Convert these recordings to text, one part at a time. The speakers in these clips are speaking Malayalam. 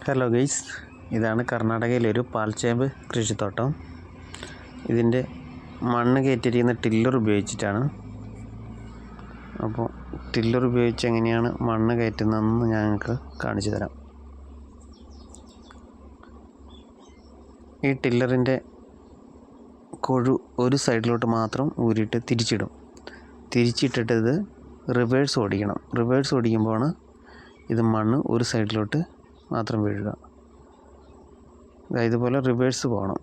ഹലോ ഗൈസ്, ഇതാണ് കർണാടകയിലെ ഒരു പാൽച്ചേമ്പ് കൃഷിത്തോട്ടം. ഇതിൻ്റെ മണ്ണ് കയറ്റിയിരിക്കുന്ന ടില്ലർ ഉപയോഗിച്ചിട്ടാണ്. അപ്പോൾ ടില്ലർ ഉപയോഗിച്ച് എങ്ങനെയാണ് മണ്ണ് കയറ്റുന്നതെന്ന് ഞാൻ നിങ്ങൾക്ക് കാണിച്ചു തരാം. ഈ ടില്ലറിൻ്റെ കൊഴു ഒരു സൈഡിലോട്ട് മാത്രം ഊരിയിട്ട് തിരിച്ചിട്ടിട്ട് ഇത് റിവേഴ്സ് ഓടിക്കണം. റിവേഴ്സ് ഓടിക്കുമ്പോഴാണ് ഇത് മണ്ണ് ഒരു സൈഡിലോട്ട് മാത്രം വീഴുക. ഇതുപോലെ റിവേഴ്സ് പോകണം.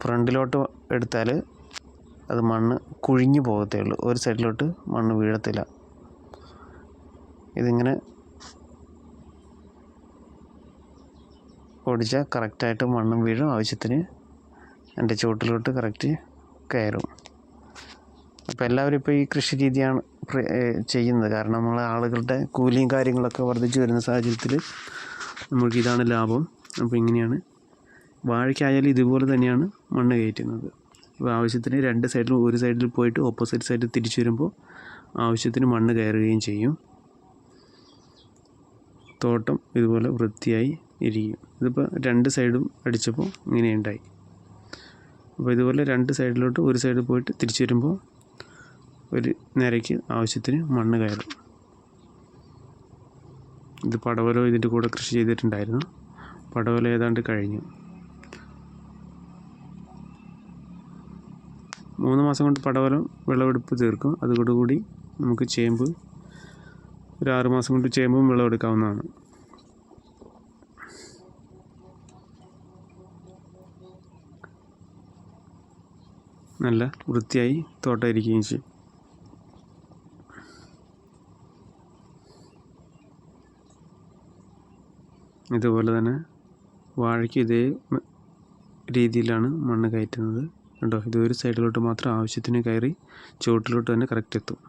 ഫ്രണ്ടിലോട്ട് എടുത്താൽ അത് മണ്ണ് കുഴിഞ്ഞു പോകത്തേ ഉള്ളൂ, ഒരു സൈഡിലോട്ട് മണ്ണ് വീഴത്തില്ല. ഇതിങ്ങനെ ഓടിച്ചാൽ കറക്റ്റായിട്ട് മണ്ണും വീഴും, ആവശ്യത്തിന് എൻ്റെ ചുവട്ടിലോട്ട് കറക്റ്റ് കയറും. അപ്പോൾ എല്ലാവരും ഇപ്പോൾ ഈ കൃഷി രീതിയാണ് ചെയ്യുന്നത്. കാരണം നമ്മളെ ആളുകളുടെ കൂലിയും കാര്യങ്ങളൊക്കെ വർദ്ധിച്ചു വരുന്ന സാഹചര്യത്തിൽ നമുക്കിതാണ് ലാഭം. അപ്പോൾ ഇങ്ങനെയാണ് വാഴയ്ക്കായാലും ഇതുപോലെ തന്നെയാണ് മണ്ണ് കയറ്റുന്നത്. അപ്പോൾ ആവശ്യത്തിന് രണ്ട് സൈഡിലും ഒരു സൈഡിൽ പോയിട്ട് ഓപ്പോസിറ്റ് സൈഡിൽ തിരിച്ചു വരുമ്പോൾ ആവശ്യത്തിന് മണ്ണ് കയറുകയും ചെയ്യും. തോട്ടം ഇതുപോലെ വൃത്തിയായി ഇരിക്കും. ഇതിപ്പോൾ രണ്ട് സൈഡും അടിച്ചപ്പോൾ ഇങ്ങനെയുണ്ടായി. അപ്പോൾ ഇതുപോലെ രണ്ട് സൈഡിലോട്ട് ഒരു സൈഡിൽ പോയിട്ട് തിരിച്ചു വരുമ്പോൾ ഒരു നിരയ്ക്ക് ആവശ്യത്തിന് മണ്ണ് കയറും. ഇത് പടവലം ഇതിൻ്റെ കൂടെ കൃഷി ചെയ്തിട്ടുണ്ടായിരുന്നു. പടവലം ഏതാണ്ട് കഴിഞ്ഞു. 3 മാസം കൊണ്ട് പടവലം വിളവെടുപ്പ് തീർക്കും. അതോടുകൂടി നമുക്ക് ചേമ്പ് ഒരു 6 മാസം കൊണ്ട് ചേമ്പും വിളവെടുക്കാവുന്നതാണ്. നല്ല വൃത്തിയായി തോട്ടം ഇരിക്കുകയും ചെയ്യും. ഇതുപോലെ തന്നെ വാഴയ്ക്ക് ഇതേ രീതിയിലാണ് മണ്ണ് കയറ്റുന്നത്. കണ്ടോ, ഇത് ഒരു സൈഡിലോട്ട് മാത്രം ആവശ്യത്തിന് കയറി ചുവട്ടിലോട്ട് തന്നെ കറക്റ്റ് എത്തും.